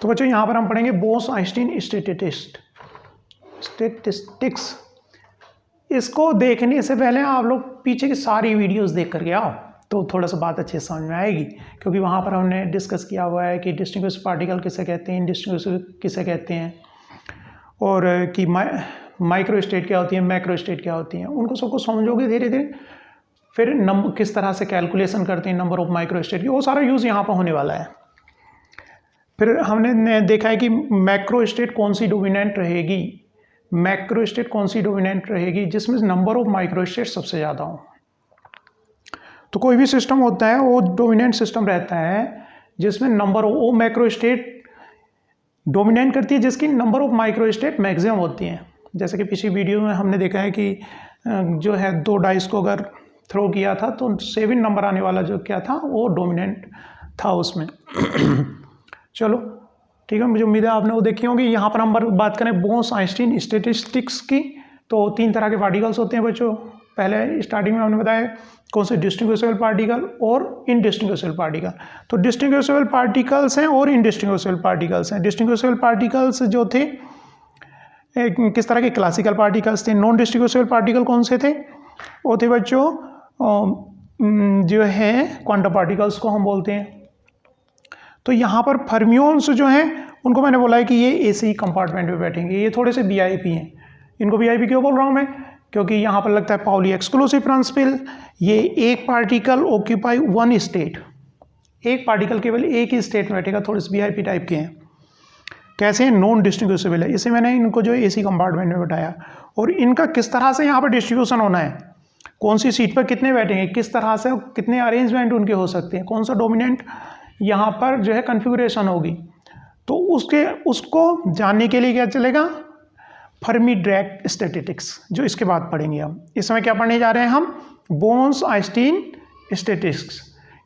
तो बच्चों यहाँ पर हम पढ़ेंगे बोस-आइंस्टीन स्टैटिस्टिक्स। इसको देखने से पहले आप लोग पीछे की सारी वीडियोस देख करके आओ तो थोड़ा सा बात अच्छे से समझ में आएगी, क्योंकि वहाँ पर हमने डिस्कस किया हुआ है कि डिस्टिंग्विश पार्टिकल किसे कहते हैं, इनडिस्टिंग्विश किसे कहते हैं, और कि माइक्रो स्टेट क्या होती है, मैक्रो स्टेट क्या होती हैं। उनको सबको समझोगे धीरे धीरे, फिर नंबर किस तरह से कैलकुलेशन करते हैं नंबर ऑफ माइक्रो स्टेट की, वो सारा यूज़ यहाँ पर होने वाला है। फिर हमने देखा है कि मैक्रो स्टेट कौन सी डोमिनेंट रहेगी, मैक्रो स्टेट कौन सी डोमिनेंट रहेगी जिसमें नंबर ऑफ माइक्रो स्टेट सबसे ज़्यादा हो। तो कोई भी सिस्टम होता है वो डोमिनेंट सिस्टम रहता है जिसमें नंबर वो मैक्रो स्टेट डोमिनेंट करती है जिसकी number of micro state maximum होती हैं। जैसे कि पिछली वीडियो में हमने देखा है कि जो है 2 डाइस को अगर थ्रो किया था तो 7 नंबर आने वाला जो क्या था वो डोमिनेंट था उसमें। चलो ठीक है, मुझे उम्मीद है आपने वो देखी होंगी। यहाँ पर हम बात करें बोस-आइंस्टीन स्टैटिस्टिक्स की, तो 3 तरह के पार्टिकल्स होते हैं बच्चों। पहले स्टार्टिंग में हमने बताया कौन से डिस्टिंग्विशेबल पार्टिकल और इनडिस्टिंग्विशेबल पार्टिकल। तो डिस्टिंग्विशेबल पार्टिकल्स हैं और इनडिस्टिंग्विशेबल पार्टिकल्स हैं। डिस्टिंग्विशेबल पार्टिकल्स जो थे किस तरह के, क्लासिकल पार्टिकल्स थे। नॉन डिस्टिंग्विशेबल पार्टिकल कौन से थे, वो थे बच्चों जो है क्वांटम पार्टिकल्स को हम बोलते हैं। तो यहाँ पर फर्मियोन्स जो हैं उनको मैंने बोला है कि ये एसी कंपार्टमेंट में बैठेंगे, ये थोड़े से वीआईपी हैं। इनको वीआईपी क्यों बोल रहा हूँ मैं, क्योंकि यहाँ पर लगता है पाउली एक्सक्लूसिव प्रिंसिपल। ये एक पार्टिकल ऑक्यूपाई वन स्टेट, एक पार्टिकल केवल एक ही स्टेट में बैठेगा, थोड़े से वीआईपी टाइप के हैं। कैसे हैं, नॉन डिस्ट्रीब्यूसेबल है, इसे मैंने इनको जो एसी कंपार्टमेंट में बैठाया। और इनका किस तरह से यहाँ पर डिस्ट्रीब्यूशन होना है, कौन सी सीट पर कितने बैठेंगे, किस तरह से कितने अरेंजमेंट उनके हो सकते हैं, कौन सा डोमिनेंट यहाँ पर जो है कन्फिगरेशन होगी, तो उसको जानने के लिए क्या चलेगा, फर्मी-डिराक स्टैटिस्टिक्स, जो इसके बाद पढ़ेंगे हम। इस समय क्या पढ़ने जा रहे हैं हम, बोस-आइंस्टीन स्टैटिस्टिक्स।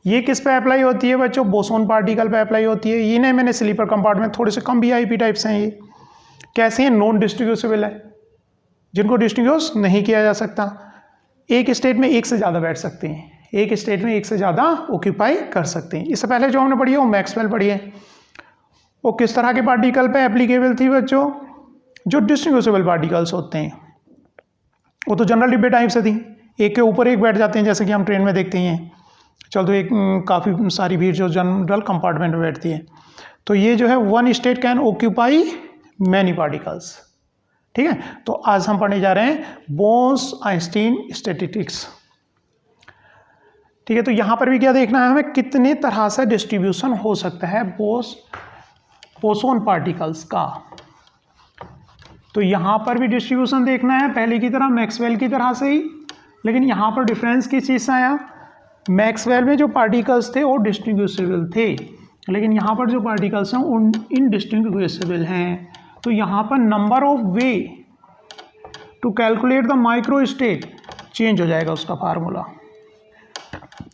ये किस पे अप्लाई होती है बच्चों, बोसोन पार्टिकल पे अप्लाई होती है। ये नहीं, मैंने स्लीपर कंपार्टमेंट, थोड़े से कम वीआईपी टाइप्स हैं ये। कैसे हैं, नॉन डिस्ट्रीब्यूसेबल है, जिनको डिस्ट्रीब्यूट नहीं किया जा सकता। एक स्टेट में एक से ज़्यादा बैठ सकते हैं, एक स्टेट में एक से ज़्यादा ऑक्यूपाई कर सकते हैं। इससे पहले जो हमने पढ़ी है वो मैक्सवेल पढ़ी है। वो किस तरह के पार्टिकल पे एप्लीकेबल थी बच्चों, जो डिस्ट्रीब्यूसेबल पार्टिकल्स होते हैं। वो तो जनरल डिब्बे टाइप से थी, एक के ऊपर एक बैठ जाते हैं, जैसे कि हम ट्रेन में देखते हैं। चल तो एक काफ़ी सारी भीड़ जो जनरल कंपार्टमेंट में बैठती है। तो ये जो है one state can occupy many particles. ठीक है, तो आज हम पढ़ने जा रहे हैं बोस-आइंस्टीन स्टैटिस्टिक्स। ठीक है, तो यहाँ पर भी क्या देखना है हमें, कितने तरह से डिस्ट्रीब्यूशन हो सकता है बोसोन पार्टिकल्स का। तो यहाँ पर भी डिस्ट्रीब्यूशन देखना है पहले की तरह, मैक्सवेल की तरह से ही। लेकिन यहाँ पर डिफरेंस किस चीज़ से आया, मैक्सवेल में जो पार्टिकल्स थे वो डिस्टिंग्विशेबल थे, लेकिन यहाँ पर जो पार्टिकल्स हैं उन इनडिस्टिंग्विशेबल हैं। तो यहाँ पर number of way to calculate the micro state change हो जाएगा उसका फार्मूला।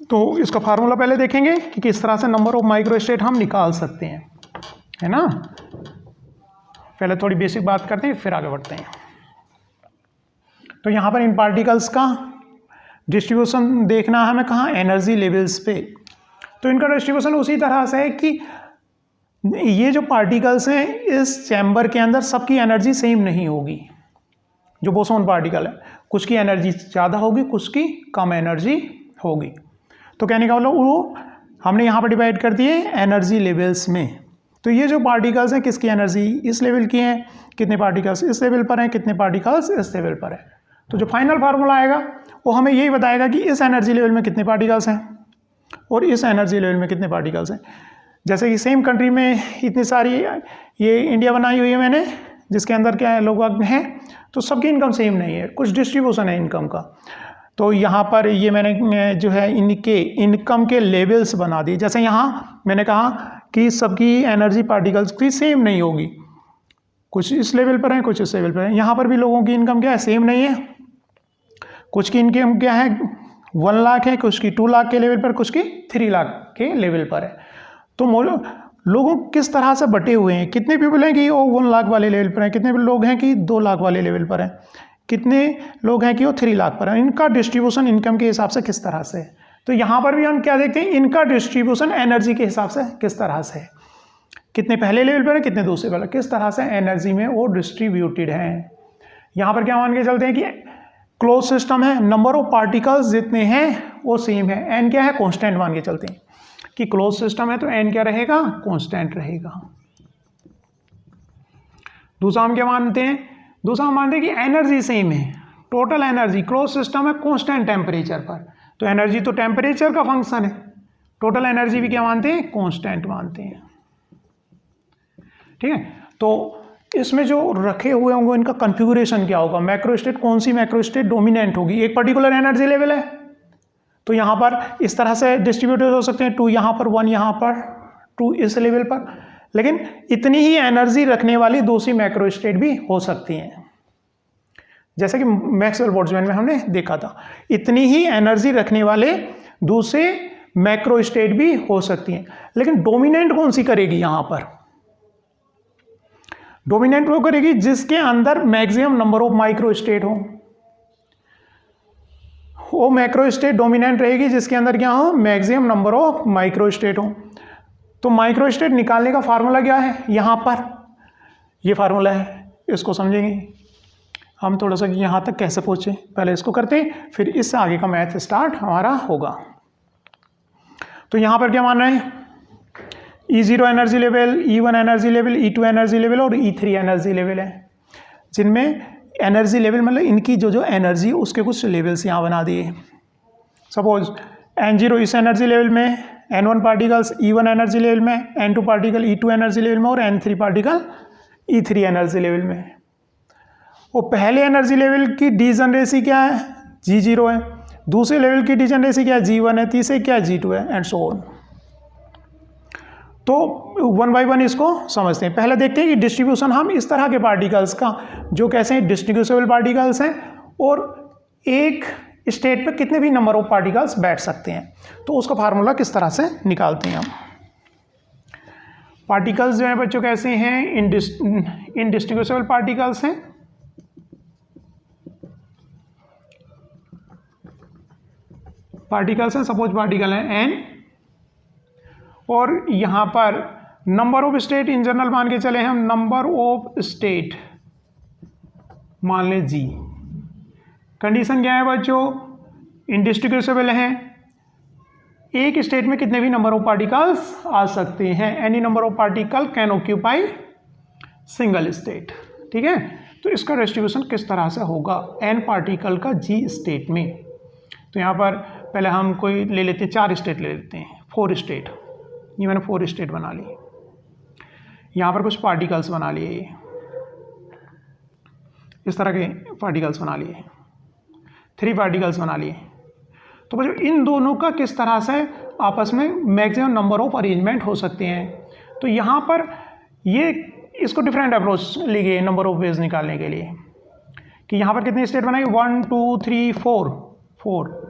तो इसका फार्मूला पहले देखेंगे कि किस तरह से नंबर ऑफ माइक्रो स्टेट हम निकाल सकते हैं, है ना। पहले थोड़ी बेसिक बात करते हैं, फिर आगे बढ़ते हैं। तो यहाँ पर इन पार्टिकल्स का डिस्ट्रीब्यूशन देखना है हमें कहाँ, एनर्जी लेवल्स पे। तो इनका डिस्ट्रीब्यूशन उसी तरह से है कि ये जो पार्टिकल्स हैं इस चैम्बर के अंदर सबकी एनर्जी सेम नहीं होगी। जो बोसोन पार्टिकल है कुछ की एनर्जी ज़्यादा होगी, कुछ की कम एनर्जी होगी। तो कहने का मतलब वो हमने यहाँ पर डिवाइड कर दिए एनर्जी लेवल्स में। तो ये जो पार्टिकल्स हैं किसकी एनर्जी इस लेवल की हैं, कितने पार्टिकल्स इस लेवल पर हैं, कितने पार्टिकल्स इस लेवल पर हैं। तो जो फाइनल फार्मूला आएगा वो हमें यही बताएगा कि इस एनर्जी लेवल में कितने पार्टिकल्स हैं और इस एनर्जी लेवल में कितने पार्टिकल्स हैं। जैसे कि सेम कंट्री में इतनी सारी, ये इंडिया बनाई हुई है मैंने, जिसके अंदर क्या है लोग हैं, तो सबकी इनकम सेम नहीं है, कुछ डिस्ट्रीब्यूशन है इनकम का। तो यहाँ पर ये मैंने जो है इनके इनकम के लेवल्स बना दिए। जैसे यहाँ मैंने कहा कि सबकी एनर्जी पार्टिकल्स की सेम नहीं होगी, कुछ इस लेवल पर हैं, कुछ इस लेवल पर हैं। यहाँ पर भी लोगों की इनकम क्या है, सेम नहीं है। कुछ की इनकम क्या है 1 लाख है, कुछ की 2 लाख के लेवल पर, कुछ की 3 लाख के लेवल पर है। तो लोगों किस तरह से बटे हुए हैं, कितने पीपल हैं कि वो 1 लाख वाले लेवल पर हैं, कितने लोग हैं कि 2 लाख वाले लेवल पर हैं, कितने लोग हैं कि वो 3 लाख पर हैं। इनका डिस्ट्रीब्यूशन इनकम के हिसाब से किस तरह से है। तो यहाँ पर भी हम क्या देखते हैं, इनका डिस्ट्रीब्यूशन एनर्जी के हिसाब से किस तरह से है। कितने पहले लेवल पर है, कितने दूसरे पर, किस तरह से एनर्जी में वो डिस्ट्रीब्यूटेड हैं। यहाँ पर क्या मान के चलते हैं कि क्लोज सिस्टम है, नंबर ऑफ पार्टिकल्स जितने हैं वो सेम है, एन क्या है, कांस्टेंट मान के चलते हैं कि क्लोज सिस्टम है तो एन क्या रहेगा, कांस्टेंट रहेगा। दूसरा हम क्या मानते हैं, दूसरा हम मानते हैं कि एनर्जी सेम है, टोटल एनर्जी, क्लोज सिस्टम है कांस्टेंट टेम्परेचर पर, तो एनर्जी तो टेम्परेचर का फंक्शन है, टोटल एनर्जी भी क्या मानते हैं, कांस्टेंट मानते हैं। ठीक है, तो इसमें जो रखे हुए होंगे इनका कॉन्फ़िगरेशन क्या होगा, मैक्रोस्टेट, कौन सी मैक्रोस्टेट डोमिनेंट होगी, एक पर्टिकुलर एनर्जी लेवल है तो यहाँ पर इस तरह से डिस्ट्रीब्यूटेड हो सकते हैं, 2 यहाँ पर, 1 यहाँ पर, 2 इस लेवल पर, लेकिन इतनी ही एनर्जी रखने वाली दूसरी मैक्रोस्टेट भी हो सकती हैं, जैसे कि मैक्सवेल बोल्ट्जमैन में हमने देखा था, इतनी ही एनर्जी रखने वाले दूसरे मैक्रोस्टेट भी हो सकती हैं। लेकिन डोमिनेंट कौन सी करेगी, यहाँ पर डोमिनेंट वो करेगी जिसके अंदर मैक्सिमम नंबर ऑफ माइक्रोस्टेट हो, वो मैक्रोस्टेट डोमिनेंट रहेगी जिसके अंदर क्या हो, मैक्सिमम नंबर ऑफ माइक्रोस्टेट हो। तो माइक्रोस्टेट निकालने का फार्मूला क्या है, यहाँ पर ये फार्मूला है, इसको समझेंगे हम थोड़ा सा यहाँ तक कैसे पहुँचे, पहले इसको करते हैं फिर इससे आगे का मैथ स्टार्ट हमारा होगा। तो यहाँ पर क्या मान रहे हैं, E0 energy level, E1 energy level, E2 energy level और E3 एनर्जी लेवल है, जिनमें एनर्जी लेवल मतलब इनकी जो एनर्जी उसके कुछ लेवल्स यहाँ बना दिए। सपोज N0 इस एनर्जी लेवल में, N1 particles E1 energy level में, N2 particle E2 energy level में और N3 particle E3 energy level में। वो पहले एनर्जी लेवल की डीजनरेसी क्या है, G0 है, दूसरे लेवल की डीजनरेसी क्या है, G1 है, तीसरे क्या है, G2 है, एंड सो ऑन। तो 1 बाय 1 इसको समझते हैं। पहले देखते हैं कि डिस्ट्रीब्यूशन हम इस तरह के पार्टिकल्स का जो कैसे हैं, डिस्ट्रीब्यूसेबल पार्टिकल्स हैं और एक स्टेट पे कितने भी नंबर ऑफ पार्टिकल्स बैठ सकते हैं, तो उसका फार्मूला किस तरह से निकालते हैं हम। पार्टिकल्स जो हैं बच्चों कैसे हैं, इनडिस्ट्रीब्यूसेबल पार्टिकल्स हैं, पार्टिकल्स हैं, सपोज पार्टिकल है n, और यहाँ पर number of state in general मान के चले हम, नंबर ऑफ स्टेट मान लें G। कंडीशन क्या है बच्चों, इनडिस्ट्रीब्यूसेबल हैं, एक स्टेट में कितने भी नंबर ऑफ पार्टिकल्स आ सकते हैं, any number of particle can occupy single state. ठीक है, तो इसका डिस्ट्रीब्यूशन किस तरह से होगा n पार्टिकल का G स्टेट में। तो यहाँ पर पहले हम कोई ले लेते हैं, 4 स्टेट ले लेते हैं, 4 स्टेट, ये मैंने 4 स्टेट बना ली, यहाँ पर कुछ पार्टिकल्स बना लिए, इस तरह के पार्टिकल्स बना लिए, 3 पार्टिकल्स बना लिए। तो बच्चों इन दोनों का किस तरह से आपस में मैक्सिमम नंबर ऑफ अरेंजमेंट हो सकते हैं, तो यहाँ पर ये इसको डिफरेंट अप्रोच ली गई नंबर ऑफ वेज निकालने के लिए, कि यहाँ पर कितने स्टेट बनाए, 1 2 3 4,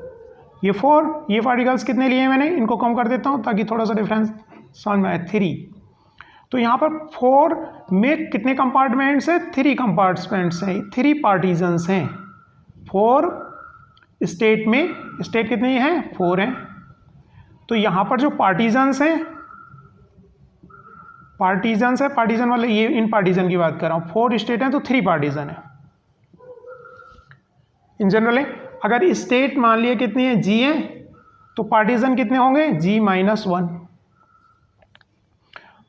ये 4, ये पार्टिकल्स कितने लिए मैंने, इनको कम कर देता हूँ ताकि थोड़ा सा डिफरेंस समझ में आए, 3। तो यहाँ पर 4 में कितने कंपार्टमेंट्स हैं, 3 कंपार्टमेंट्स हैं, 3 पार्टीजन्स हैं, 4 स्टेट में, स्टेट कितनी हैं, 4 हैं। तो यहाँ पर जो पार्टीजन्स हैं, पार्टीजन वाले ये इन पार्टीजन की बात कर रहा हूँ, 4 स्टेट हैं तो 3 पार्टीजन है इन जनरल। अगर स्टेट मान लिए कितनी है, G है, तो पार्टीजन कितने होंगे, G-1।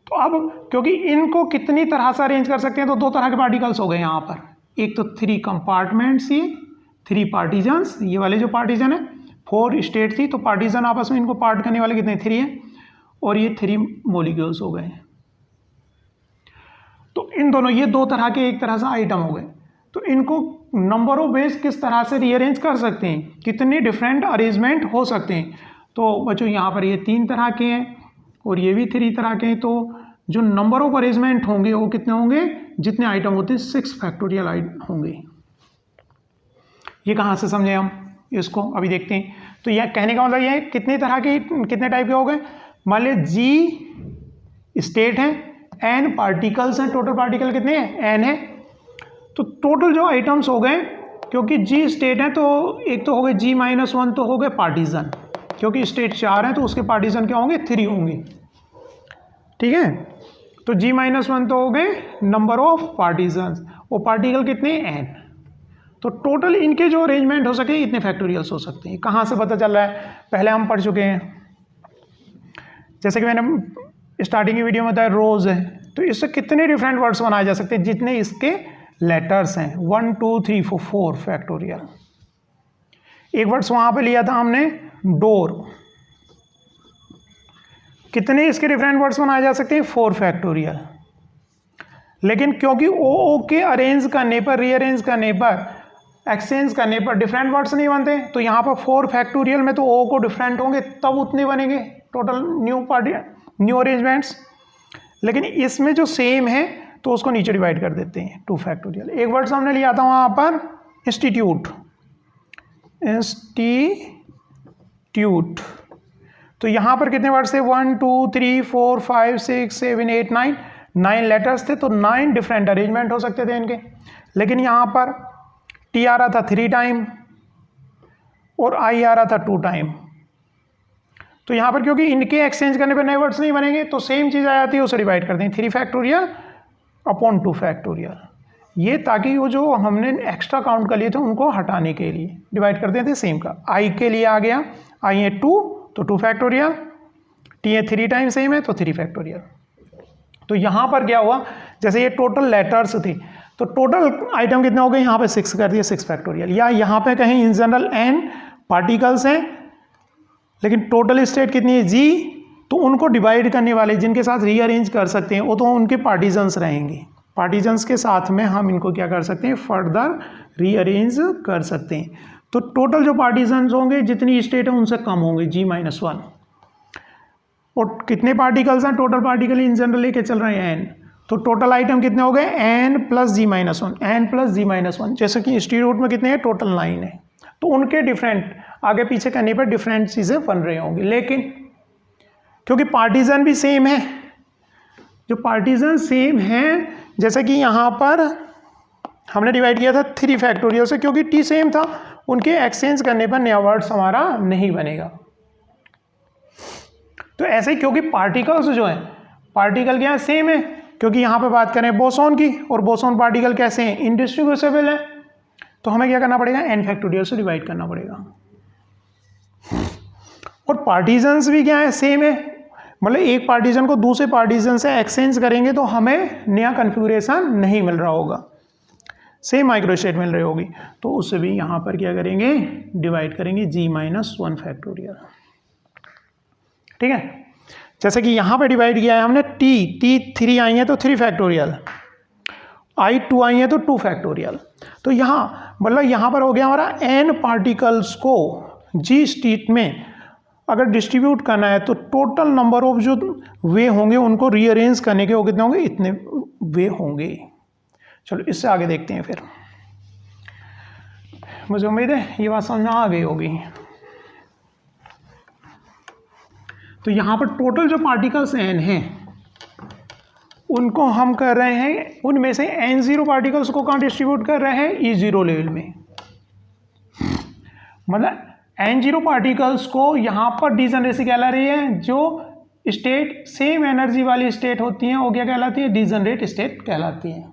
तो अब क्योंकि इनको कितनी तरह से अरेंज कर सकते हैं, तो 2 तरह के पार्टिकल्स हो गए यहाँ पर, एक तो 3 कंपार्टमेंट्स, ये 3 पार्टीजन्स, ये वाले जो पार्टीजन है, 4 स्टेट थी तो पार्टीजन आपस में इनको पार्ट करने वाले कितने, 3 हैं, और ये 3 मॉलिक्यूल्स हो गए। तो इन दोनों, ये 2 तरह के एक तरह से आइटम हो गए, तो इनको नंबर ऑफ वेज किस तरह से रीअरेंज कर सकते हैं, कितने डिफरेंट अरेंजमेंट हो सकते हैं। तो बच्चों यहाँ पर ये 3 तरह के हैं और ये भी 3 तरह के हैं, तो जो नंबर ऑफ अरेंजमेंट होंगे वो कितने होंगे, जितने आइटम होते हैं 6 फैक्टोरियल होंगे। ये कहाँ से समझे हम इसको, अभी देखते हैं। तो यह कहने का मतलब ये है, कितने तरह के, कितने टाइप के हो गए, मान लीजिए G स्टेट है, N पार्टिकल्स हैं, टोटल पार्टिकल कितने हैं, N है, तो टोटल जो आइटम्स हो गए, क्योंकि G स्टेट है तो एक तो हो गए G-1 तो हो गए पार्टीजन, क्योंकि स्टेट 4 है तो उसके पार्टीजन क्या होंगे, 3 होंगे। ठीक है, तो G-1 तो हो गए नंबर ऑफ पार्टीजन्स, वो पार्टिकल कितने n। तो टोटल इनके जो अरेंजमेंट हो सके इतने फैक्टोरियल्स हो सकते हैं। कहाँ से पता चल रहा है, पहले हम पढ़ चुके हैं, जैसे कि मैंने स्टार्टिंग की वीडियो में बताया रोज है, तो इससे कितने डिफरेंट वर्ड्स बनाए जा सकते हैं जितने इसके लेटर्स हैं, 1 2 3 4 फैक्टोरियल। एक वर्ड्स वहाँ पे लिया था हमने डोर, कितने इसके डिफरेंट वर्ड्स बनाए जा सकते हैं, 4 फैक्टोरियल। लेकिन क्योंकि ओ के अरेंज करने पर, रीअरेंज करने पर, एक्सचेंज करने पर डिफरेंट वर्ड्स नहीं बनते, तो यहाँ पर 4 फैक्टोरियल में तो ओ को डिफरेंट होंगे तब उतने बनेंगे टोटल न्यू अरेंजमेंट्स। लेकिन इसमें जो सेम है तो उसको नीचे डिवाइड कर देते हैं 2 फैक्टोरियल। एक वर्ड्स हमने लिया था वहाँ पर इंस्टीट्यूट, तो यहाँ पर कितने वर्ड्स थे, 1 2 3 4 5 6 7 8 9, 9 लेटर्स थे, तो 9 डिफरेंट अरेंजमेंट हो सकते थे इनके। लेकिन यहाँ पर टी आ रहा था 3 टाइम और आई आ रहा था 2 टाइम, तो यहाँ पर क्योंकि इनके एक्सचेंज करने पर नए वर्ड्स नहीं बनेंगे तो सेम चीज़ आ जाती है, उसे डिवाइड कर दें 3 फैक्टोरियल अपॉन 2 फैक्टोरियल। ये ताकि वो जो हमने एक्स्ट्रा काउंट कर लिए थे उनको हटाने के लिए डिवाइड कर देते सेम का। आई के लिए आ गया, आई है 2 तो 2 फैक्टोरियल, टी है 3 टाइम सेम है तो 3 फैक्टोरियल। तो यहाँ पर क्या हुआ, जैसे ये टोटल लेटर्स थे तो टोटल आइटम कितने हो गए, यहाँ पे 6 कर दिया 6 फैक्टोरियल। या यहाँ पे कहें इन जनरल n पार्टिकल्स हैं लेकिन टोटल स्टेट कितनी है g, तो उनको डिवाइड करने वाले जिनके साथ रीअरेंज कर सकते हैं वो तो उनके पार्टीजन्स रहेंगे। पार्टीजन्स के साथ में हम इनको क्या कर सकते हैं, फर्दर रीअरेंज कर सकते हैं। तो टोटल जो पार्टीजन्स होंगे जितनी स्टेट है उनसे कम होंगे G-1। और कितने पार्टिकल्स हैं, टोटल पार्टिकल इन जनरल लेके चल रहे हैं n, तो टोटल आइटम कितने हो गए n प्लस G-1, जैसे कि इंस्टीट्यूट में कितने हैं, टोटल 9 है। तो उनके डिफरेंट आगे पीछे करने पर डिफरेंट चीज़ें बन रही होंगी। लेकिन क्योंकि पार्टीजन भी सेम है, जो पार्टीजन सेम हैं, जैसे कि यहाँ पर हमने डिवाइड किया था 3 फैक्टोरियल से, क्योंकि टी सेम था, उनके एक्सचेंज करने पर नया वर्ड्स हमारा नहीं बनेगा। तो ऐसे ही क्योंकि पार्टिकल्स जो हैं, पार्टिकल क्या है, सेम है, क्योंकि यहाँ पे बात करें बोसॉन की, और बोसॉन पार्टिकल कैसे हैं, इंडिस्ट्रीब्यूसेबल है, तो हमें क्या करना पड़ेगा, n फैक्टोरियल से डिवाइड करना पड़ेगा। और पार्टीजन्स भी क्या है, सेम है, मतलब एक पार्टीजन को दूसरे पार्टीजन से एक्सचेंज करेंगे तो हमें नया कन्फिगरेशन नहीं मिल रहा होगा, सेम माइक्रोस्टेट मिल रही होगी, तो उससे भी यहाँ पर क्या करेंगे, डिवाइड करेंगे G-1 फैक्टोरियल। ठीक है, जैसे कि यहाँ पे डिवाइड किया है हमने टी 3 आई है तो 3 फैक्टोरियल, आई 2 आई है तो 2 फैक्टोरियल। तो यहाँ मतलब यहाँ पर हो गया हमारा n पार्टिकल्स को G स्टेट में अगर डिस्ट्रीब्यूट करना है तो टोटल नंबर ऑफ जो वे होंगे उनको रीअरेंज करने के वो कितने होंगे, इतने वे होंगे। चलो इससे आगे देखते हैं फिर, मुझे उम्मीद है ये बात समझ में आ गई होगी। तो यहाँ पर टोटल जो पार्टिकल्स n हैं उनको हम कर रहे हैं, उनमें से n0 पार्टिकल्स को कहाँ डिस्ट्रीब्यूट कर रहे हैं, E0 लेवल में। मतलब n0 पार्टिकल्स को यहाँ पर डिजनरेसी कहला रही है, जो स्टेट सेम एनर्जी वाली स्टेट होती हैं वो क्या कहलाती है, डिजनरेट स्टेट कहलाती है।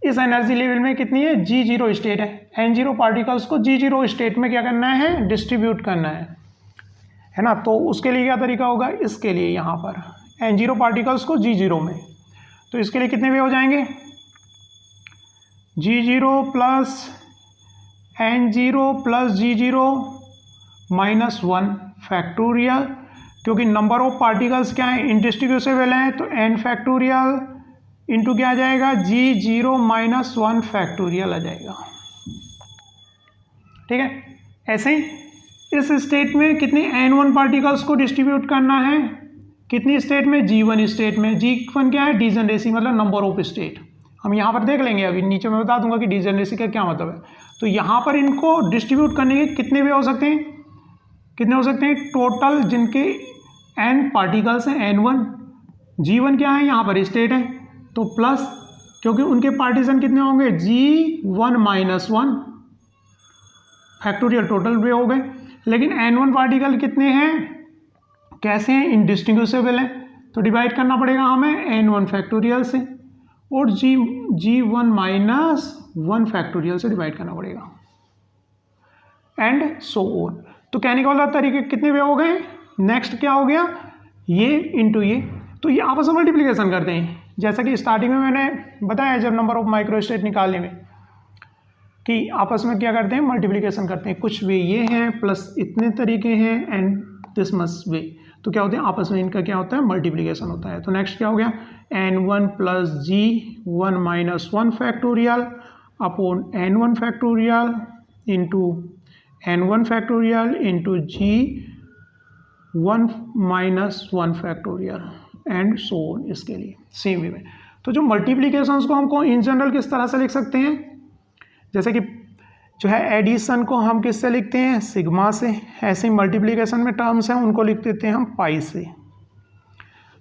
इस एनर्जी लेवल में कितनी है, G0 स्टेट है, n0 पार्टिकल्स को G0 स्टेट में क्या करना है, डिस्ट्रीब्यूट करना है ना। तो उसके लिए क्या तरीका होगा, इसके लिए यहाँ पर n0 पार्टिकल्स को G0 में, तो इसके लिए कितने वे हो जाएंगे, G0 plus n0 plus G0 minus 1 factorial, क्योंकि नंबर ऑफ पार्टिकल्स क्या है, इंडिस्ट्रीब्यूसेबल हैं, तो n फैक्टोरियल इंटू क्या आ जाएगा, G0 माइनस 1 फैक्टोरियल आ जाएगा। ठीक है, ऐसे ही इस स्टेट में कितने n1 पार्टिकल्स को डिस्ट्रीब्यूट करना है, कितनी स्टेट में, G1 स्टेट में। G1 क्या है, डिजनरेसी मतलब नंबर ऑफ स्टेट, हम यहाँ पर देख लेंगे, अभी नीचे मैं बता दूंगा कि डिजनरेसी का क्या मतलब है। तो यहाँ पर इनको डिस्ट्रीब्यूट करने के कितने वे हो सकते हैं, कितने हो सकते हैं, टोटल जिनके n पार्टिकल्स हैं n1, G1 क्या है, यहाँ पर स्टेट है, तो प्लस क्योंकि उनके पार्टीशन कितने होंगे, G1 माइनस 1 फैक्टोरियल, टोटल वे हो गए। लेकिन n1 पार्टिकल कितने हैं, कैसे हैं, इंडिस्टिंग्विशेबल हैं, तो डिवाइड करना पड़ेगा हमें n1 फैक्टोरियल से और g1 माइनस 1 फैक्टोरियल से डिवाइड करना पड़ेगा एंड सो ऑन। तो कहने का मतलब तरीके कितने वे हो गए। नेक्स्ट क्या हो गया, ये इंटू ये, तो ये आपस में मल्टीप्लिकेशन करते हैं, जैसा कि स्टार्टिंग में मैंने बताया जब नंबर ऑफ माइक्रोस्टेट निकालने में कि आपस में क्या करते हैं, मल्टीप्लिकेशन करते हैं। कुछ वे ये हैं प्लस इतने तरीके हैं एंड दिस मस्ट वे, तो क्या होते हैं आपस में इनका क्या होता है, मल्टीप्लिकेशन होता है। तो नेक्स्ट क्या हो गया, n1 plus g1 minus 1 factorial upon n1 factorial into n1 factorial into g1 minus 1 factorial and so on. इसके लिए सेम वे में तो जो मल्टीप्लिकेशंस को हमको इन जनरल किस तरह से लिख सकते हैं, जैसे कि जो है एडिशन को हम किससे लिखते हैं, सिग्मा से। ऐसे ही मल्टीप्लिकेशन में टर्म्स हैं उनको लिख देते हैं हम पाई से।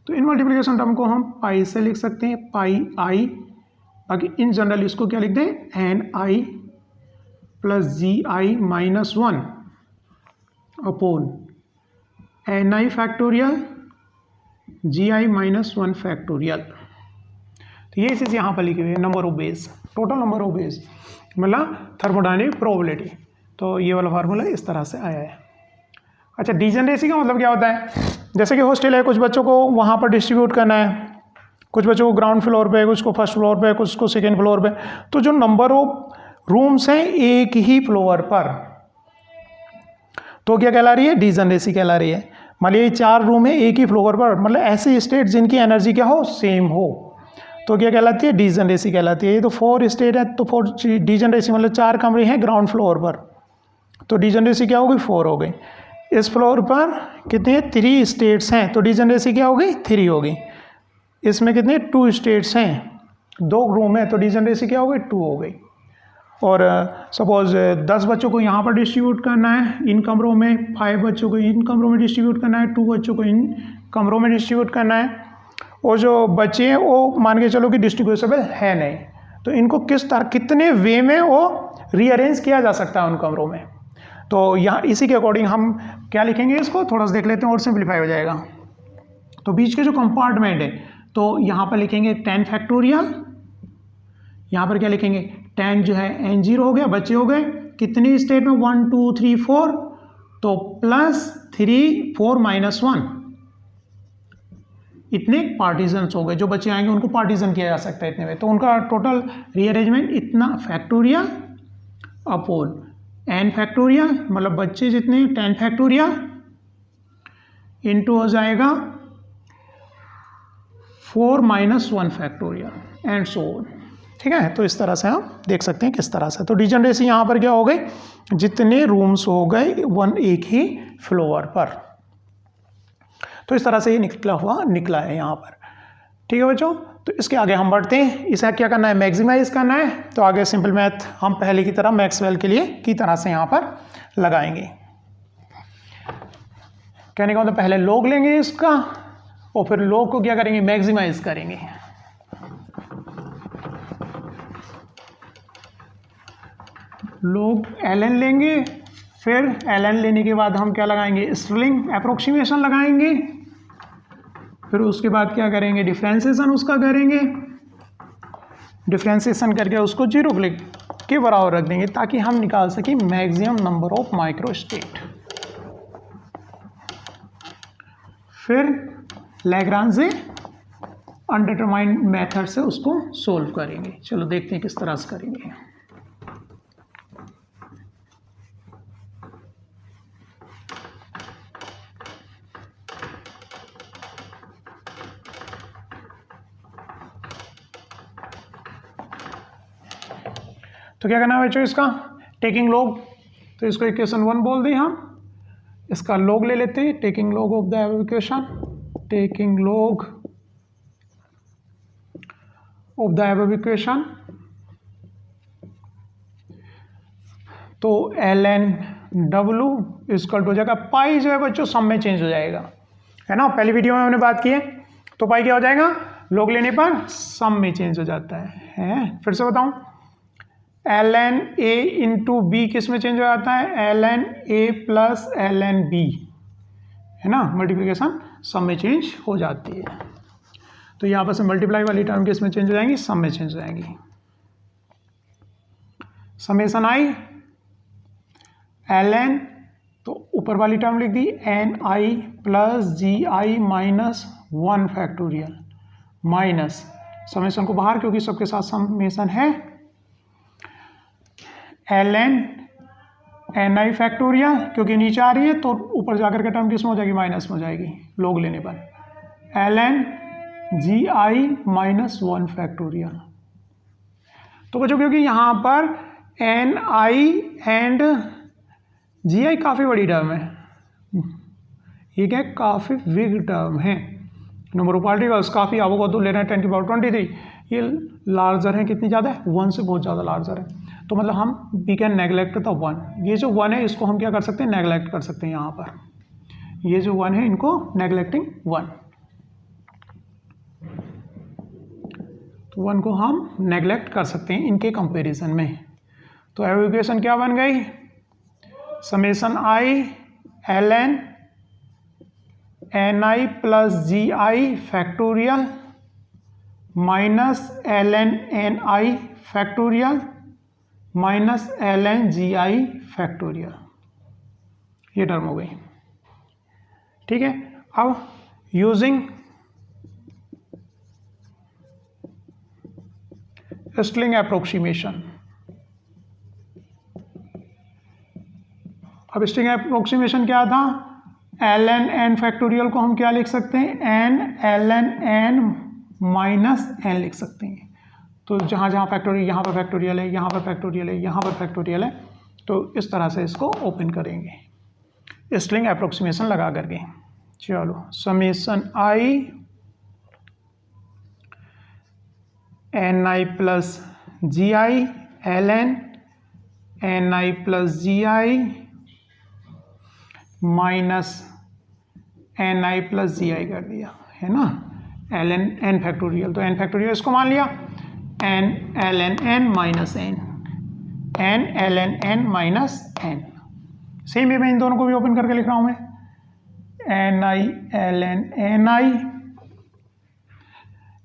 तो इन मल्टीप्लिकेशन टर्म को हम पाई से लिख सकते हैं, पाई आई। बाकी इन जनरल इसको क्या लिख दें, N I plus ji i minus 1 upon n I factorial ji i minus 1 factorial. तो ये चीज़ यहाँ पर लिखी हुई है, number of base, total number of base मतलब थर्मोडायनेमिक प्रोबेबिलिटी। तो ये वाला फार्मूला इस तरह से आया है। अच्छा, डिजनरेसी का मतलब क्या होता है, जैसे कि हॉस्टल है, कुछ बच्चों को वहाँ पर डिस्ट्रीब्यूट करना है, कुछ बच्चों को ग्राउंड फ्लोर पे, कुछ को फर्स्ट फ्लोर पे, कुछ को सेकेंड फ्लोर पे। तो जो नंबर ऑफ रूम्स हैं एक ही फ्लोर पर, तो क्या कहला रही है, डिजनरेसी कहला रही है। मान लीजिए 4 रूम है एक ही फ्लोर पर, मतलब ऐसे स्टेट जिनकी एनर्जी क्या हो, सेम हो, तो क्या कहलाती है, डिजनरेसी कहलाती है। ये तो 4 स्टेट है, तो 4 डिजनरेसी मतलब 4 कमरे हैं ग्राउंड फ्लोर पर, तो डिजनरेसी क्या होगी, 4 हो गई। इस फ्लोर पर कितने 3 स्टेट्स हैं, तो डिजनरेसी क्या होगी, 3 होगी। इसमें कितने 2 स्टेट्स हैं, 2 रूम है, तो डिजनरेसी क्या होगी, 2 हो गई। और सपोज 10 बच्चों को यहाँ पर डिस्ट्रीब्यूट करना है इन कमरों में, 5 बच्चों को इन कमरों में डिस्ट्रीब्यूट करना है, 2 बच्चों को इन कमरों में डिस्ट्रीब्यूट करना है, और जो बच्चे हैं वो मान के चलो कि डिस्ट्रीब्यूटेबल है नहीं, तो इनको किस तरह कितने वे में वो रीअरेंज किया जा सकता है उन कमरों में। तो यहाँ इसी के अकॉर्डिंग हम क्या लिखेंगे, इसको थोड़ा सा देख लेते हैं और सिंप्लीफाई हो जाएगा। तो बीच के जो कंपार्टमेंट है, तो यहाँ पर लिखेंगे 10 फैक्टोरियल, यहाँ पर क्या लिखेंगे 10 जो है n0 हो गया, बच्चे हो गए कितनी स्टेट में 1 2 3 4, तो प्लस 3 4 माइनस 1, इतने पार्टीजन्स हो गए। जो बच्चे आएंगे उनको पार्टीजन किया जा सकता है इतने में, तो उनका टोटल रीअरेंजमेंट इतना फैक्टोरियल अपॉन n फैक्टोरियल, मतलब बच्चे जितने 10 फैक्टोरियल इंटू हो जाएगा 4 minus 1 factorial and so on. ठीक है, तो इस तरह से हम देख सकते हैं किस तरह से। तो डिजनरेसी यहाँ पर क्या हो गई, जितने रूम्स हो गए एक ही फ्लोर पर। तो इस तरह से ये निकला है यहाँ पर। ठीक है बच्चों, तो इसके आगे हम बढ़ते हैं। इसे क्या करना है, मैक्सिमाइज करना है। तो आगे सिंपल मैथ हम पहले की तरह मैक्सवेल के लिए की तरह से यहाँ पर लगाएंगे। कहने का मतलब पहले लॉग लेंगे इसका और फिर लॉग को क्या करेंगे, मैक्सिमाइज करेंगे। लॉग ln लेंगे, फिर ln लेने के बाद हम क्या लगाएंगे, स्टर्लिंग अप्रोक्सीमेशन लगाएंगे, फिर उसके बाद क्या करेंगे, डिफ्रेंसिएशन उसका करेंगे। डिफ्रेंसिएशन करके उसको 0 के बराबर रख देंगे ताकि हम निकाल सकें मैक्सिमम नंबर ऑफ माइक्रोस्टेट। फिर लैग्रांजे अनडिटरमाइंड मेथड से उसको सोल्व करेंगे। चलो देखते हैं किस तरह से करेंगे। तो क्या करना है बच्चों, इसका टेकिंग लॉग, तो इसको इक्वेशन 1 बोल दें हम। इसका लॉग ले लेते हैं, taking log of the equation, taking log of the above equation. तो ln w इक्वल टू हो जाएगा, पाई जो है बच्चों सम में चेंज हो जाएगा, है ना। पहली वीडियो में हमने बात की है। तो पाई क्या हो जाएगा, लॉग लेने पर सम में चेंज हो जाता है। फिर से बताऊं, ln a इंटू बी किस में चेंज हो जाता है, ln a plus ln b, है ना, मल्टीप्लिकेशन सम में चेंज हो जाती है। तो यहाँ पर से मल्टीप्लाई वाली टर्म किस में चेंज हो जाएंगी, सम में चेंज हो जाएंगी। समेशन आई एल एन, तो ऊपर वाली टर्म लिख दी N I plus ji i minus 1 factorial minus summation को बाहर क्योंकि सबके साथ समेशन है L N N I factorial, क्योंकि नीचे आ रही है तो ऊपर जाकर के टर्म किस में हो जाएगी, माइनस में हो जाएगी लोग लेने पर। L N G i minus 1 factorial. तो बच्चों क्योंकि यहाँ पर एन आई एंड जी आई काफ़ी बड़ी टर्म है, ये क्या काफ़ी बिग टर्म है। नंबर ऑफ पार्टिकल्स काफ़ी अवोगाद्रो ले रहे हैं 10 की पावर 23, ये लार्जर है, कितनी ज़्यादा है, 1 से बहुत ज़्यादा लार्जर है। तो मतलब हम वी कैन नेगलेक्ट द 1, ये जो 1 है इसको हम क्या कर सकते हैं, नेगलेक्ट कर सकते हैं। यहाँ पर ये जो 1 है इनको नेगलेक्टिंग 1, तो 1 को हम नेगलेक्ट कर सकते हैं इनके कंपैरिजन में। तो इक्वेशन क्या बन गई, summation I L N N I plus ji I factorial minus L N N I factorial minus L N G I factorial, ये टर्म हो गई। ठीक है, अब यूजिंग स्टिलिंग अप्रोक्सीमेशन, अब स्टिलिंग अप्रोक्सीमेशन क्या था, एल एन एन फैक्टोरियल को हम क्या लिख सकते हैं, N L N N minus N लिख सकते हैं। तो जहाँ जहाँ फैक्टोरियल, यहाँ पर फैक्टोरियल है, यहाँ पर फैक्टोरियल है, यहाँ पर फैक्टोरियल है, तो इस तरह से इसको ओपन करेंगे स्टिलिंग अप्रोक्सीमेशन लगा करके। चलो summation i n I plus ji i L n I plus ji i minus n I plus ji i कर दिया है ना, एल एन एन फैक्टोरियल, तो एन फैक्टोरियल इसको मान लिया, n L N N minus n, n L N N minus n. Same है, मैं इन दोनों को भी ओपन करके लिख रहा हूँ मैं, n i L N N i,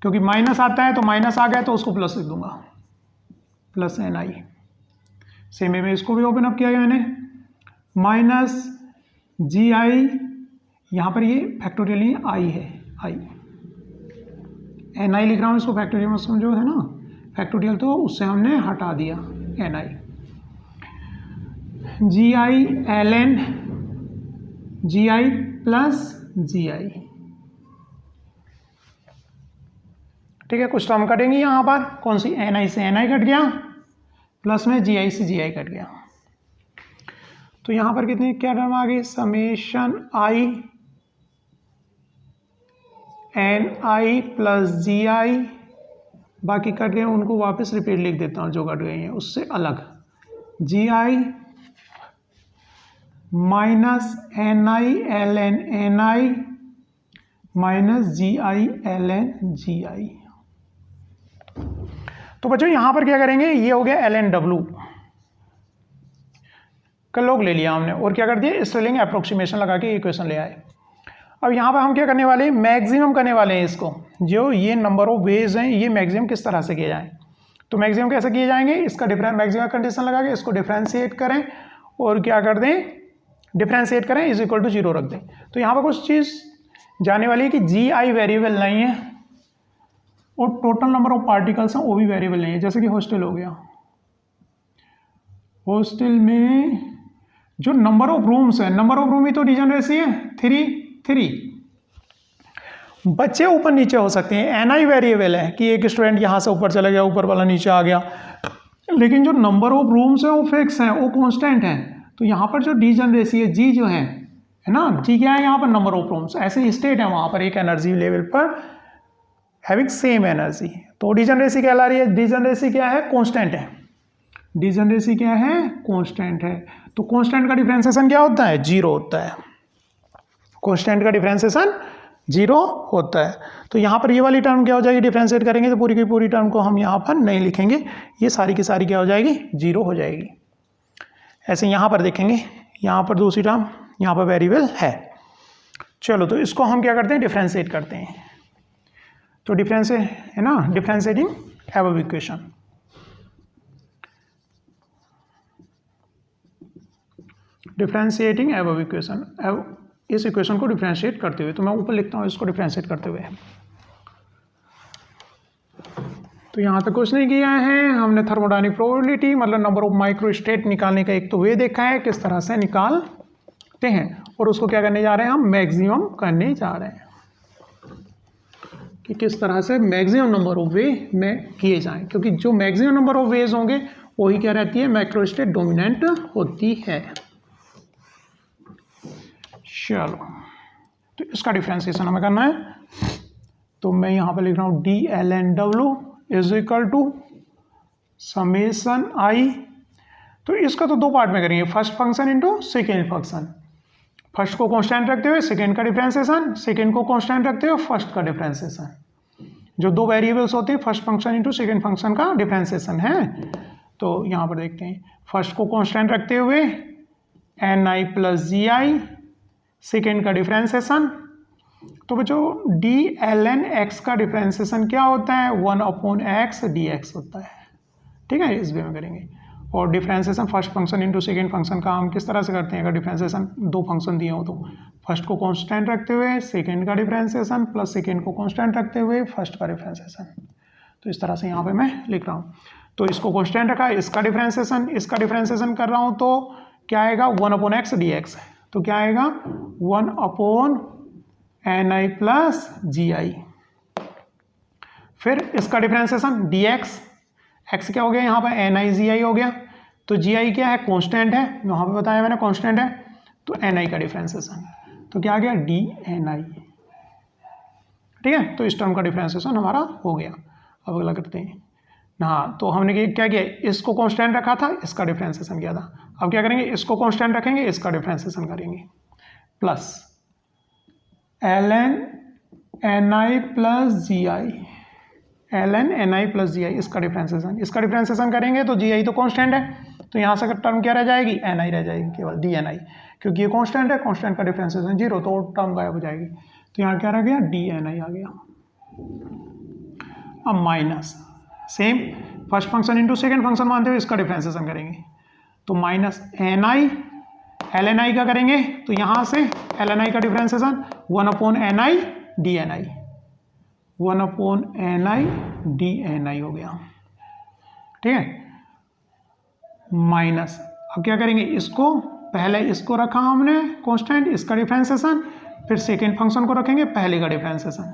क्योंकि माइनस आता है तो माइनस आ गया तो उसको प्लस लिख दूंगा, प्लस एन आई। सेम है, मैं इसको भी ओपन अप किया है मैंने, माइनस जी आई, यहाँ पर ये फैक्टोरियल ही आई है, आई एन आई लिख रहा हूँ, इसको फैक्टोरियल में समझो है ना, फैक्टोरियल तो उससे हमने हटा दिया n i, g i L N G i plus ji i. ठीक है, कुछ टर्म कटेंगे यहाँ पर, कौन सी, एन आई से एन आई कट गया, प्लस में जी आई से जी आई कट गया, तो यहाँ पर कितने क्या टर्म आ गई, summation i n I plus ji i, बाकी कट गए उनको वापस रिपीट लिख देता हूँ जो कट गए हैं उससे अलग, g i minus n i L N N i minus g i L N G i. तो बच्चों यहाँ पर क्या करेंगे, ये हो गया एल एन डब्ल्यू का लोग ले लिया हमने, और क्या कर दिया, स्टिलिंग अप्रोक्सीमेशन लगा के इक्वेशन ले आए। अब यहाँ पर हम क्या करने वाले हैं, मैक्सिमम करने वाले हैं इसको, जो ये नंबर ऑफ वेज हैं ये मैक्सिमम किस तरह से किए जाएं। तो मैक्सिमम कैसे किए जाएंगे, इसका मैक्सिमम कंडीशन लगा के इसको डिफ्रेंशिएट करें और क्या कर दें, डिफ्रेंशिएट करें इज इक्वल टू 0 रख दें। तो यहाँ पर कुछ चीज़ जाने वाली है कि जी आई वेरिएबल नहीं है और टोटल नंबर ऑफ पार्टिकल्स हैं वो भी वेरिएबल नहीं है। जैसे कि हॉस्टल हो गया, हॉस्टल में जो नंबर ऑफ रूम्स है, नंबर ऑफ रूम ही तो डिजनरेसी है 3 बच्चे ऊपर नीचे हो सकते हैं, एन आई वेरिएबल है कि एक स्टूडेंट यहाँ से ऊपर चला गया, ऊपर वाला नीचे आ गया, लेकिन जो नंबर ऑफ रूम्स है वो फिक्स है, वो कांस्टेंट है। तो यहाँ पर जो डिजनरेसी है जी जो है ना, जी क्या है यहाँ पर, नंबर ऑफ रूम्स, ऐसे स्टेट है वहाँ पर एक एनर्जी लेवल पर हैविंग सेम एनर्जी, तो डिजनरेसी कहला रही है। डिजनरेसी क्या है, कांस्टेंट है, डिजनरेसी क्या है, कांस्टेंट है। तो कांस्टेंट का डिफरेंशिएशन क्या होता है, 0 होता है, कांस्टेंट का डिफरेंशिएशन 0 होता है। तो यहाँ पर ये वाली टर्म क्या हो जाएगी, डिफरेंशिएट करेंगे तो पूरी की पूरी टर्म को हम यहाँ पर नहीं लिखेंगे, ये सारी की सारी क्या हो जाएगी, 0 हो जाएगी। ऐसे यहाँ पर देखेंगे, यहाँ पर दूसरी टर्म यहाँ पर वेरिएबल है, चलो तो इसको हम क्या करते हैं, डिफ्रेंशिएट करते हैं। तो डिफ्रेंशिएट है ना, differentiating above equation. Differentiating above equation, इस इक्वेशन को डिफ्रेंशिएट करते हुए, तो मैं ऊपर लिखता हूँ इसको डिफ्रेंशिएट करते हुए। तो यहाँ तक कुछ नहीं किया है हमने। थर्मोडायनामिक प्रोबेबिलिटी मतलब नंबर ऑफ माइक्रोस्टेट निकालने का एक तो वे देखा है किस तरह से निकालते हैं, और उसको क्या करने जा रहे हैं हम, मैक्सिमम करने जा रहे हैं कि किस तरह से मैक्सिमम नंबर ऑफ वे में किए जाएं, क्योंकि जो मैक्सिमम नंबर ऑफ वेज होंगे वही क्या रहती है, माइक्रोस्टेट डोमिनेंट होती है। चलो तो इसका डिफ्रेंसिएशन हमें करना है। तो मैं यहाँ पे लिख रहा हूँ DLN is equal to summation i. तो इसका तो दो पार्ट में करेंगे, first function into second function. First को कांस्टेंट रखते हुए सेकेंड का डिफ्रेंसिएशन, सेकेंड को कांस्टेंट रखते हुए फर्स्ट का डिफ्रेंसिएशन। जो दो वेरिएबल्स होते हैं first function into second function का डिफ्रेंसिएशन है। तो यहाँ पर देखते हैं, फर्स्ट को कांस्टेंट रखते हुए NI प्लस GI, सेकेंड का डिफ्रेंसिएशन। तो बच्चों DLN x का डिफ्रेंसिएशन क्या होता है, 1/x dx होता है। ठीक है, इस वे में करेंगे। और differentiation first function into second function का हम किस तरह से करते हैं, अगर डिफ्रेंसिएशन दो फंक्शन दिए हो तो फर्स्ट को कांस्टेंट रखते हुए सेकेंड का डिफ्रेंसिएशन प्लस सेकेंड को कांस्टेंट रखते हुए फर्स्ट का डिफ्रेंसिएशन। तो इस तरह से यहाँ पे मैं लिख रहा हूँ। तो इसको कांस्टेंट रखा, इसका डिफ्रेंसिएशन कर रहा हूँ, तो क्या आएगा 1/x dx। तो क्या आएगा 1/NI प्लस GI। फिर इसका डिफ्रेंसिएशन dx, x क्या हो गया यहाँ पर NI GI हो गया। तो GI क्या है, कांस्टेंट है, वहाँ पे बताया मैंने कांस्टेंट है। तो NI का डिफ्रेंसिएशन, तो क्या आ गया DNI। ठीक है, तो इस टर्म का डिफ्रेंसिएशन हमारा हो गया। अब अगला करते हैं। हाँ, तो हमने क्या किया, इसको कांस्टेंट रखा था, इसका डिफ्रेंसिएशन किया था। अब क्या करेंगे, इसको कांस्टेंट रखेंगे, इसका डिफ्रेंसिएशन करेंगे, plus ln NI plus GI, ln NI plus GI, इसका डिफ्रेंसिएशन करेंगे तो GI तो कांस्टेंट है, तो यहाँ से टर्म क्या रह जाएगी, NI रह जाएगी केवल, DNI, क्योंकि ये कांस्टेंट है, कांस्टेंट का डिफ्रेंसिएशन 0, तो टर्म गायब हो जाएगी। तो यहाँ क्या रह गया, DNI आ गया। अब minus same first function into second function मानते हुए इसका डिफ्रेंसिएशन करेंगे, तो माइनस NI, LNI का करेंगे, तो यहाँ से LNI का differentiation 1/NI DNI, 1/NI DNI हो गया। ठीक है, माइनस, अब क्या करेंगे, इसको पहले इसको रखा हमने कांस्टेंट, इसका डिफ्रेंसिएशन, फिर सेकेंड फंक्शन को रखेंगे पहले का डिफ्रेंसिएशन,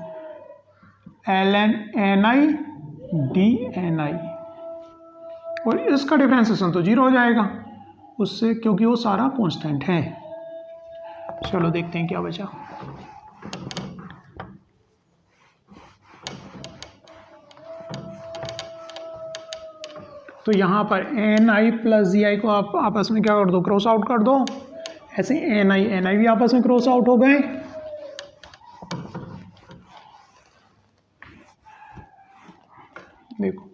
ln NI DNI, और इसका डिफ्रेंसिएशन तो 0 हो जाएगा उससे, क्योंकि वो सारा कांस्टेंट है। चलो देखते हैं क्या बचा। तो यहाँ पर NI प्लस GI को आप आपस में क्या कर दो, क्रॉस आउट कर दो। ऐसे NI भी आपस में क्रॉस आउट हो गए। देखो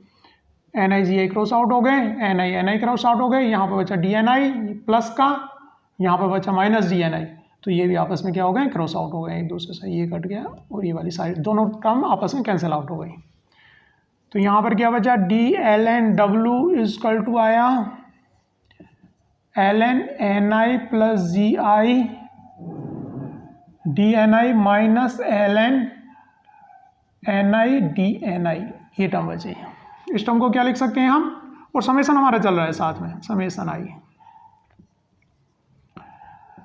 NI GI क्रॉस आउट हो गए, NI क्रॉस आउट हो गए। यहाँ पर बचा DNI प्लस का, यहाँ पर बचा माइनस DNI, तो ये भी आपस में क्या हो गए, क्रॉस आउट हो गए एक दूसरे से। ये कट गया और ये वाली साइड, दोनों टर्म आपस में कैंसिल आउट हो गई। तो यहाँ पर क्या बचा, DLN इज इक्वल टू आया ln NI plus GI DNI minus ln NI DNI, ये टर्म बची। इस टर्म को क्या लिख सकते हैं हम, और समेशन हमारा चल रहा है साथ में, समेशन आई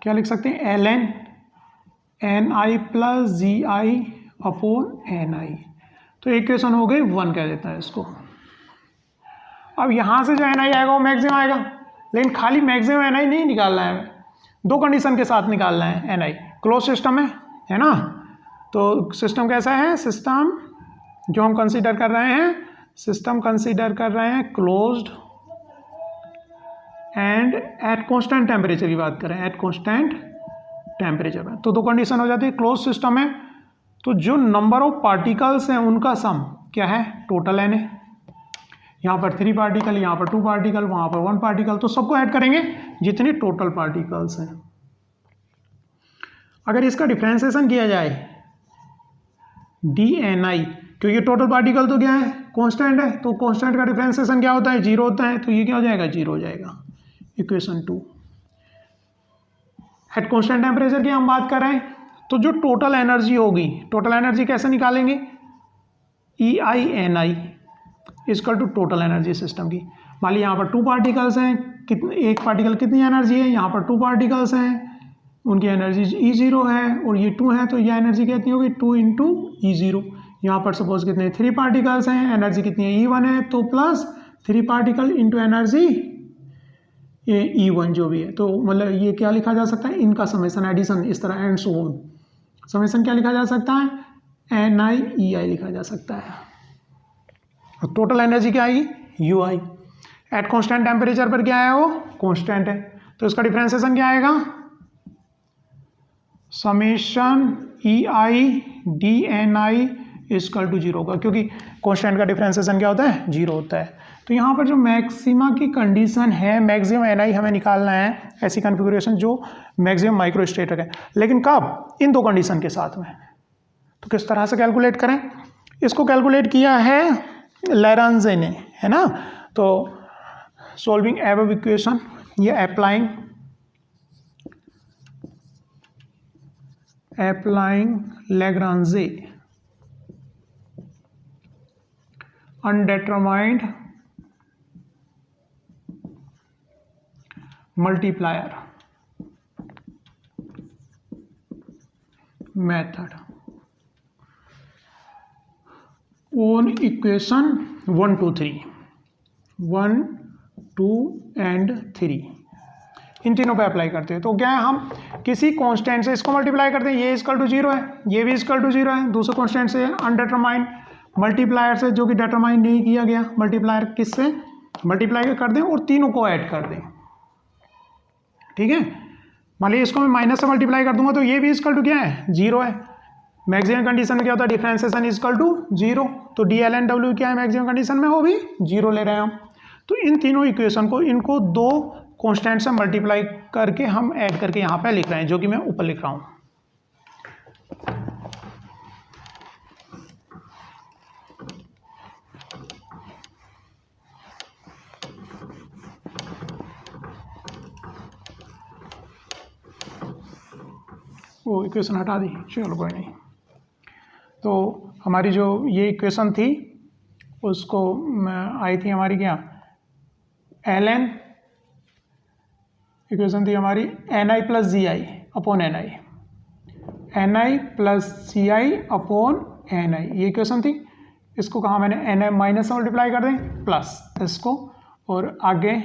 क्या लिख सकते हैं, ln NI plus GI upon NI। तो इक्वेशन हो गई 1 कह देता है इसको। अब यहाँ से जो NI आएगा वो मैक्सिमम आएगा, लेकिन खाली मैक्सिमम NI नहीं निकालना है, दो कंडीशन के साथ निकालना है NI। क्लोज सिस्टम है ना, तो सिस्टम कैसा है, सिस्टम जो हम कंसीडर कर रहे हैं, सिस्टम कंसीडर कर रहे हैं closed end at constant temperature की बात करें, एट कांस्टेंट टेम्परेचर में, तो दो कंडीशन हो जाती है। क्लोज सिस्टम है तो जो नंबर ऑफ पार्टिकल्स हैं उनका सम क्या है, टोटल n है। यहाँ पर 3 पार्टिकल, यहाँ पर 2 पार्टिकल, वहाँ पर 1 पार्टिकल, तो सबको ऐड करेंगे जितने टोटल पार्टिकल्स हैं। अगर इसका डिफ्रेंसिएशन किया जाए DNI, क्योंकि टोटल पार्टिकल तो क्या है, कांस्टेंट है, तो कांस्टेंट का डिफ्रेंसिएशन क्या होता है, 0 होता है, तो ये क्या हो जाएगा, 0 हो जाएगा। इक्वेशन 2 एट कांस्टेंट टेम्परेचर की हम बात कर रहे हैं, तो जो टोटल एनर्जी होगी, टोटल एनर्जी कैसे निकालेंगे, EINI equal to total energy system की। मान लीजिए यहाँ पर 2 पार्टिकल्स हैं, कितने, एक पार्टिकल कितनी एनर्जी है, यहाँ पर 2 पार्टिकल्स हैं, उनकी एनर्जी E0 है और ये 2 है, तो ये एनर्जी कितनी होगी, 2 इंटू E0। यहाँ पर सपोज कितने 3 पार्टिकल्स हैं, एनर्जी कितनी है, E1 है, तो प्लस 3 पार्टिकल इंटू एनर्जी ये E1 जो भी है, तो मतलब ये क्या लिखा जा सकता है, इनका समेसन एडिशन, इस तरह एंड सो ऑन। समेसन क्या लिखा जा सकता है, NIEI लिखा जा सकता है। टोटल एनर्जी क्या आएगी, UI। एट कांस्टेंट टेम्परेचर पर क्या है, वो कांस्टेंट है, तो इसका डिफरेंशिएशन क्या आएगा, समेशन EI/DNI इक्वल टू 0 का, क्योंकि कांस्टेंट का डिफरेंशिएशन क्या होता है, 0 होता है। तो यहाँ पर जो मैक्सिमा की कंडीशन है, मैक्सिमम NI हमें निकालना है, ऐसी कॉन्फ़िगरेशन जो मैक्सिमम माइक्रोस्टेटर है, लेकिन कब, इन 2 कंडीशन के साथ में। तो किस तरह से कैलकुलेट करें, इसको कैलकुलेट किया है लैरेंजे ने, है ना। तो सॉल्विंग एबव इक्वेशन, ये applying Lagrange undetermined multiplier method on equation 1, 2, 3, 1, 2 and 3, इन तीनों पे अप्लाई करते हैं। तो क्या है, हम किसी कांस्टेंट से इसको मल्टीप्लाई करते हैं, ये इक्वल टू 0 है, ये भी इक्वल टू 0 है, दूसरे कांस्टेंट से अनडिटरमाइंड मल्टीप्लायर से जो कि डिटरमाइन नहीं किया गया, मल्टीप्लायर किससे मल्टीप्लाई कर दें और तीनों को ऐड कर दें, ठीक है। मान लीजिए इसको मैं माइनस से मल्टीप्लाई कर दूंगा, तो ये भी इक्वल टू क्या है, 0 है। मैक्सिमम कंडीशन में क्या होता है, डिफरेंशिएशन इक्वल टू 0, तो DLNW क्या है मैक्सिमम कंडीशन में, वो भी 0 ले रहे हैं हम। तो इन तीनों इक्वेशन को, इनको 2 कांस्टेंट से मल्टीप्लाई करके हम ऐड करके यहाँ पे लिख रहे हैं, जो कि मैं ऊपर लिख रहा हूँ। वो इक्वेशन हटा दी, चलो कोई नहीं। तो हमारी जो ये इक्वेशन थी, उसको आई थी हमारी क्या, LN इक्वेशन थी हमारी NI plus GI upon NI, NI plus GI upon NI, ये इक्वेशन थी। इसको कहा मैंने, NI माइनस से मल्टीप्लाई कर दें प्लस इसको, और आगे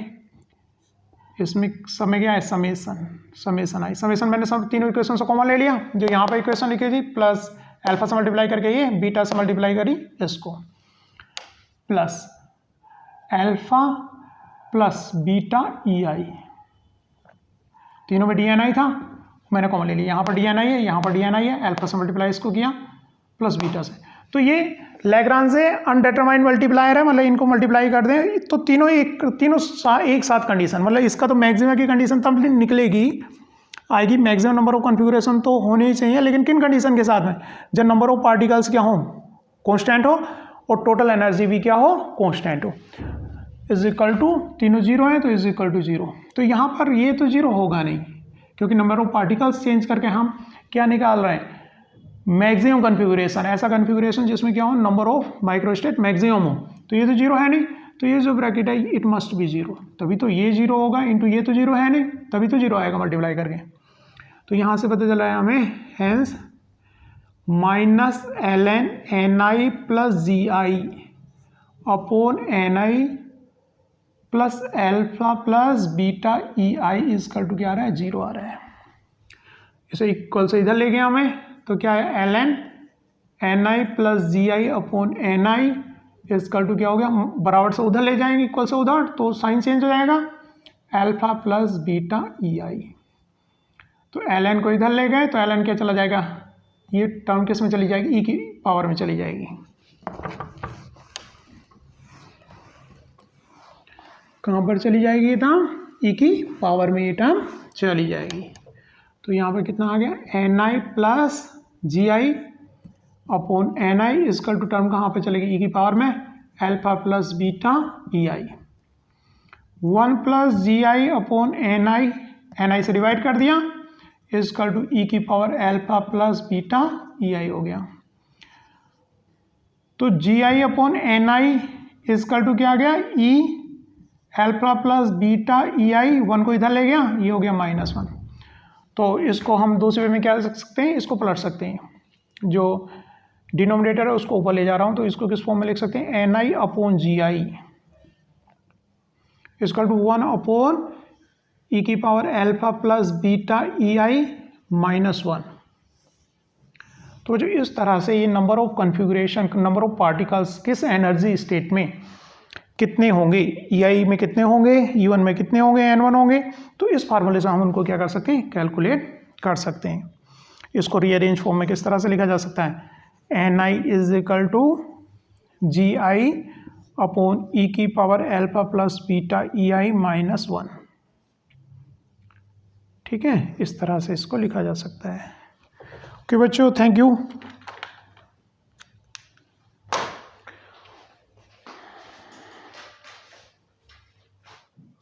इसमें समय क्या है, समेसन आई, समेसन मैंने सब तीनों इक्वेशन से कॉमन ले लिया, जो यहाँ पर इक्वेशन लिखी थी, प्लस अल्फा से मल्टीप्लाई करके ये बीटा से मल्टीप्लाई करी इसको, plus alpha plus beta EI, तीनों में DNI था, मैंने कॉमन ले लिया, यहाँ पर DNI है, यहाँ पर DNI है, अल्फा से मल्टीप्लाई इसको किया प्लस बीटा से। तो ये लैग्रांजे अनडिटरमाइंड मल्टीप्लायर है, मतलब इनको मल्टीप्लाई कर दें तो तीनों एक साथ कंडीशन, मतलब इसका तो मैक्सिमम की कंडीशन तब निकलेगी आएगी, मैक्सिमम नंबर ऑफ कॉन्फ़िगरेशन तो होने ही चाहिए, लेकिन किन कंडीशन के साथ में, जब नंबर ऑफ पार्टिकल्स क्या हो, कांस्टेंट हो, और टोटल एनर्जी भी क्या हो, कांस्टेंट हो। इज इक्वल टू, तीनों 0 है तो इज इक्वल टू 0। तो यहाँ पर ये तो 0 होगा नहीं, क्योंकि नंबर ऑफ पार्टिकल्स चेंज करके हम क्या निकाल रहे हैं, मैक्सिमम कॉन्फ़िगरेशन, ऐसा कॉन्फ़िगरेशन जिसमें क्या हो, नंबर ऑफ माइक्रोस्टेट मैक्सिमम हो। तो ये तो 0 है नहीं, तो ये जो ब्रैकेट है इट मस्ट बी 0, तभी तो ये 0 होगा, इंटू ये तो 0 है नहीं, तभी तो 0 आएगा मल्टीप्लाई करके। तो यहाँ से पता चला है हमें, hence minus LN NI plus GI upon NI plus alpha plus beta EI equal to क्या आ रहा है, 0 आ रहा है। इसे इक्वल से इधर ले गया हमें, तो क्या है, LN NI plus GI upon NI equal to क्या हो गया, बराबर से उधर ले जाएंगे, इक्वल से उधर, तो साइन चेंज हो जाएगा, अल्फा प्लस बीटा EI। तो LN को इधर ले गए, तो LN क्या चला जाएगा, ये टर्म किस में चली जाएगी, E की पावर में चली जाएगी। कहाँ पर चली जाएगी ये टर्म, E की पावर में ये टर्म चली जाएगी। तो यहाँ पे कितना आ गया, n I plus ji i upon n i equal to term कहाँ पे चलेगी, ई की पावर में alpha plus beta e i, 1 plus ji i upon n i से डिवाइड कर दिया इजकल टू ई की power alpha plus beta e i हो गया। तो g i upon n i equal to क्या आ गया, e alpha plus beta e i, 1 को इधर ले गया, ये हो गया -1। तो इसको हम दूसरे वे में क्या लिख सकते हैं, इसको पलट सकते हैं, जो डिनोमिनेटर है उसको ऊपर ले जा रहा हूँ, तो इसको किस फॉर्म में लिख सकते हैं, n i upon g i equal to 1 upon e की power alpha plus beta e i -1। तो जो इस तरह से ये number of configuration, number of particles किस एनर्जी स्टेट में कितने होंगे, ई आई में कितने होंगे, ई वन में कितने होंगे, एन वन होंगे, तो इस फार्मूले से हम उनको क्या कर सकते हैं, कैलकुलेट कर सकते हैं। इसको रीअरेंज फॉर्म में किस तरह से लिखा जा सकता है, n i is equal to g i upon e की power alpha plus beta e i -1। ठीक है, इस तरह से इसको लिखा जा सकता है। ओके बच्चों, थैंक यू।